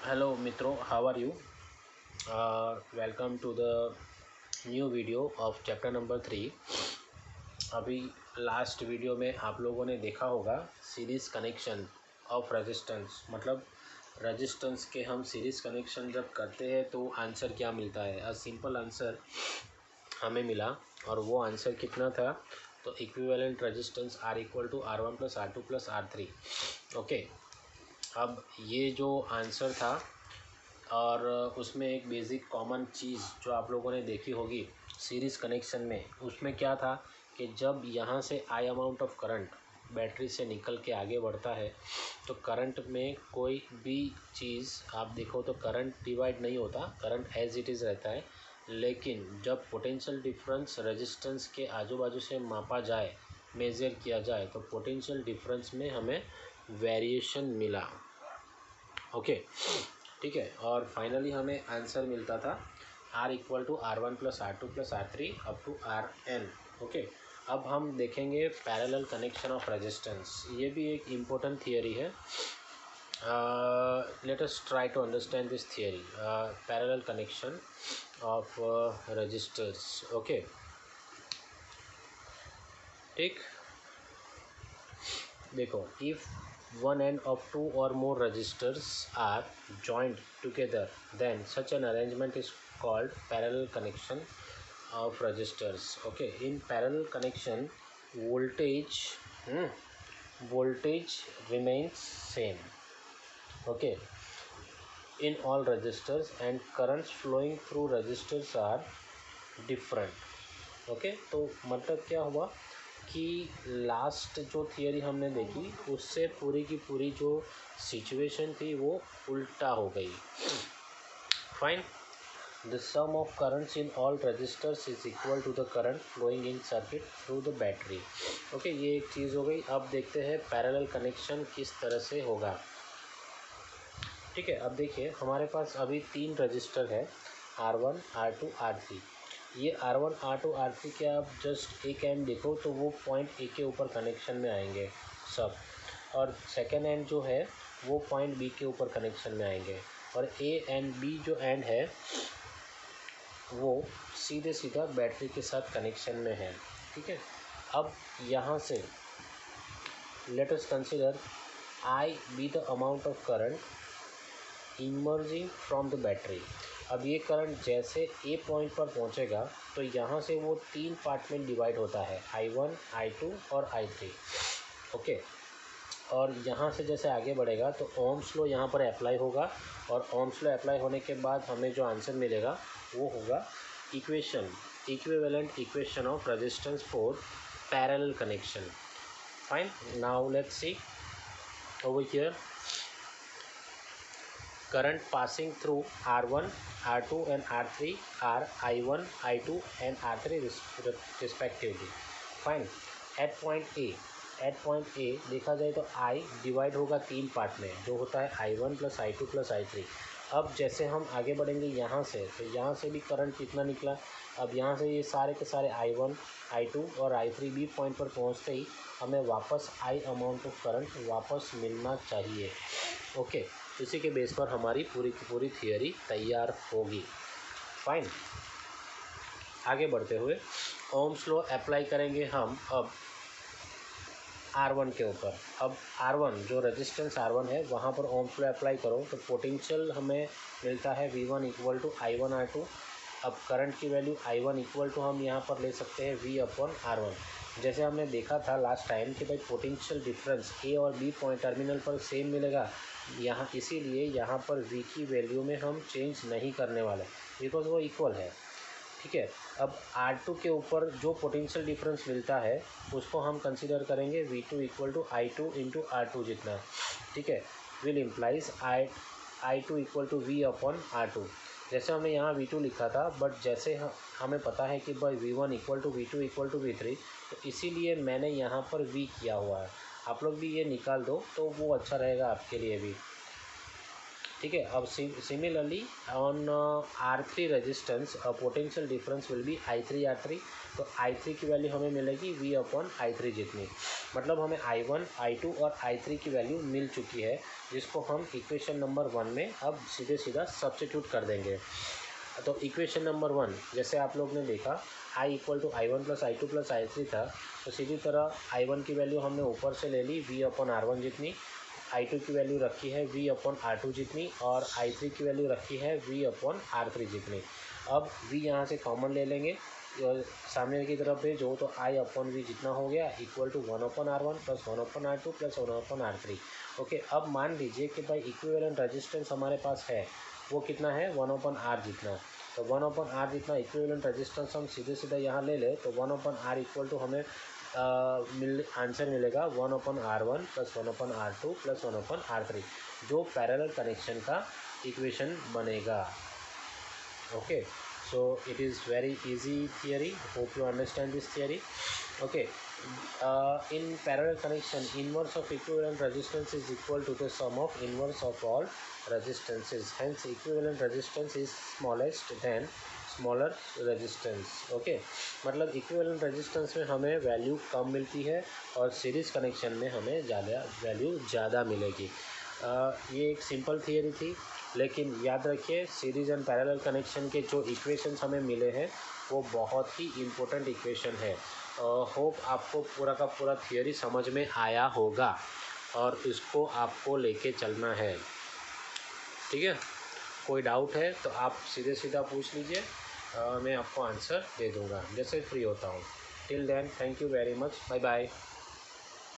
Hello मित्रों, how are you? Welcome to the new video of chapter number 3। अभी last video में आप लोगों ने देखा होगा सीरीज़ कनेक्शन ऑफ रेजिस्टेंस, मतलब रेजिस्टेंस के हम सीरीज़ कनेक्शन जब करते हैं तो आंसर क्या मिलता है। अ सिंपल आंसर हमें मिला और वो आंसर कितना था, तो equivalent resistance R equal to R1 plus R2 plus R3। Okay, अब ये जो आंसर था और उसमें एक बेसिक कॉमन चीज़ जो आप लोगों ने देखी होगी सीरीज़ कनेक्शन में, उसमें क्या था कि जब यहाँ से आई अमाउंट ऑफ करंट बैटरी से निकल के आगे बढ़ता है तो करंट में कोई भी चीज़ आप देखो तो करंट डिवाइड नहीं होता, करंट एज इट इज़ रहता है। लेकिन जब पोटेंशियल डिफरेंस रेजिस्टेंस के आजू बाजू से मापा जाए, मेज़र किया जाए, तो पोटेंशियल डिफरेंस में हमें वेरिएशन मिला। ओके, ठीक है। और फाइनली हमें आंसर मिलता था R equal to R1 plus R2 plus R3 up to Rn। Okay, अब हम देखेंगे पैरेलल कनेक्शन ऑफ रेजिस्टेंस। ये भी एक इम्पोर्टेंट थियरी है। Let us try to understand this theory, parallel connection of resistors. Okay, ठीक, देखो, if one end of two or more resistors are joined together, then such an arrangement is called parallel connection of resistors। Okay, in parallel connection voltage voltage remains same, okay, in all resistors and currents flowing through resistors are different। Okay, तो मतलब क्या हुआ कि last जो theory हमने देखी उससे पूरी की पूरी जो सिचुएशन थी वो उल्टा हो गई। Fine, the sum of currents in all resistors is equal to the current flowing in circuit through the battery. Okay, ये एक चीज़ हो गई। अब देखते हैं पैरेलल कनेक्शन किस तरह से होगा। ठीक है, अब देखिए हमारे पास अभी 3 रजिस्टर है, R1, R2, R3। ये R1, R2, R3 के आप जस्ट एक एंड देखो तो वो पॉइंट ए के ऊपर कनेक्शन में आएंगे सब, और सेकेंड एंड जो है वो पॉइंट बी के ऊपर कनेक्शन में आएंगे, और ए एंड बी जो एंड है वो सीधे सीधा बैटरी के साथ कनेक्शन में है। ठीक है, अब यहाँ से let us consider I be the amount of current emerging from the battery. अब ये करंट जैसे ए पॉइंट पर पहुंचेगा तो यहाँ से वो 3 पार्ट में डिवाइड होता है, I1, I2 और I3। ओके, और यहाँ से जैसे आगे बढ़ेगा तो ओम्स लॉ यहाँ पर अप्लाई होगा, और ओम्स लॉ अप्लाई होने के बाद हमें जो आंसर मिलेगा वो होगा equivalent equation of resistance for parallel connection. Fine, now let's see over here, current passing through R1, R2 and R3 are I1, I2 and R3 respectively। Fine, at point A देखा जाए तो I divide होगा 3 part में, जो होता है I1 plus I2 plus I3। अब जैसे हम आगे बढ़ेंगे यहाँ से, तो यहाँ से भी करंट कितना निकला। अब यहाँ से ये सारे के सारे I1, I2 और I3 बी पॉइंट पर पहुँचते ही हमें वापस I अमाउंट ऑफ करंट वापस मिलना चाहिए। ओके, इसी के बेस पर हमारी पूरी की पूरी थियरी तैयार होगी। फाइन, आगे बढ़ते हुए ओम्स लॉ अप्लाई करेंगे हम अब R1 के ऊपर। अब R1 जो रेजिस्टेंस R1 है वहाँ पर ओम्स लॉ अप्लाई करो तो पोटेंशियल हमें मिलता है V1 equal to I1 R2। अब करंट की वैल्यू I1 इक्वल टू हम यहाँ पर ले सकते हैं V अपॉन R1। जैसे हमने देखा था लास्ट टाइम कि भाई पोटेंशियल डिफरेंस ए और बी पॉइंट टर्मिनल पर सेम मिलेगा यहाँ, इसीलिए यहाँ पर V की वैल्यू में हम चेंज नहीं करने वाले बिकॉज वो इक्वल है। ठीक है, अब R2 के ऊपर जो पोटेंशियल डिफरेंस मिलता है उसको हम कंसीडर करेंगे V2 equal to I2 into R2 जितना। ठीक है, will implies I2 equal to V upon R2। जैसे हमने यहाँ V2 लिखा था, बट जैसे हमें पता है कि भाई V1 equal to V2 equal to V3, तो इसीलिए मैंने यहाँ पर V किया हुआ है। आप लोग भी ये निकाल दो तो वो अच्छा रहेगा आपके लिए भी। ठीक है। अब similarly on R3 resistance potential difference will be I3R3। तो I3 की वैल्यू हमें मिलेगी V अपॉन I3 जितनी, मतलब हमें I1 I2 और I3 की वैल्यू मिल चुकी है, जिसको हम इक्वेशन नंबर 1 में अब सीधे सीधा सब्स्टिट्यूट कर देंगे। तो इक्वेशन नंबर 1 जैसे आप लोग ने देखा I equal to I1 plus I2 plus I3 था, तो सीधी तरह I1 की वैल्यू हमने ऊपर से ले ली V अपॉन R1 जितनी, I2 की वैल्यू रखी है V अपॉन R2 जितनी, और I3 की वैल्यू रखी है V अपॉन R3 जितनी। अब V यहाँ से कॉमन ले लेंगे, सामने की तरफ भेजो तो I अपॉन V जितना हो गया equal to 1 upon R1 plus 1 upon R2 plus 1 upon R3। Okay, अब मान लीजिए कि भाई इक्विवेलेंट रेजिस्टेंस हमारे पास है, वो कितना है 1 अपॉन R जितना। तो 1 अपॉन R जितना इक्विवेलेंट रेजिस्टेंस हम सीधे सीधे यहाँ ले ले, तो 1 अपॉन R इक्वल टू हमें आंसर मिलेगा 1 upon R1 plus 1 upon R2 plus 1 upon R3, जो पैरेलल कनेक्शन का इक्वेशन बनेगा। Okay, so it is very easy theory, hope you understand this theory. Okay, in parallel connection, inverse of equivalent resistance is equal to the sum of inverse of all resistances, hence equivalent resistance is smallest than smaller resistance. Okay, मतलब equivalent resistance में हमें value कम मिलती है और series connection में हमें ज़्यादा value ज़्यादा मिलेगी। ये एक सिंपल थियरी थी, लेकिन याद रखिए सीरीज़ एंड पैरेलल कनेक्शन के जो इक्वेशंस हमें मिले हैं वो बहुत ही इम्पोर्टेंट इक्वेशन है। होप आपको पूरा का पूरा थियरी समझ में आया होगा और इसको आपको लेके चलना है। ठीक है, कोई डाउट है तो आप सीधे सीधा पूछ लीजिए, मैं आपको आंसर दे दूँगा जैसे फ्री होता हूँ। Till then, thank you very much, bye bye.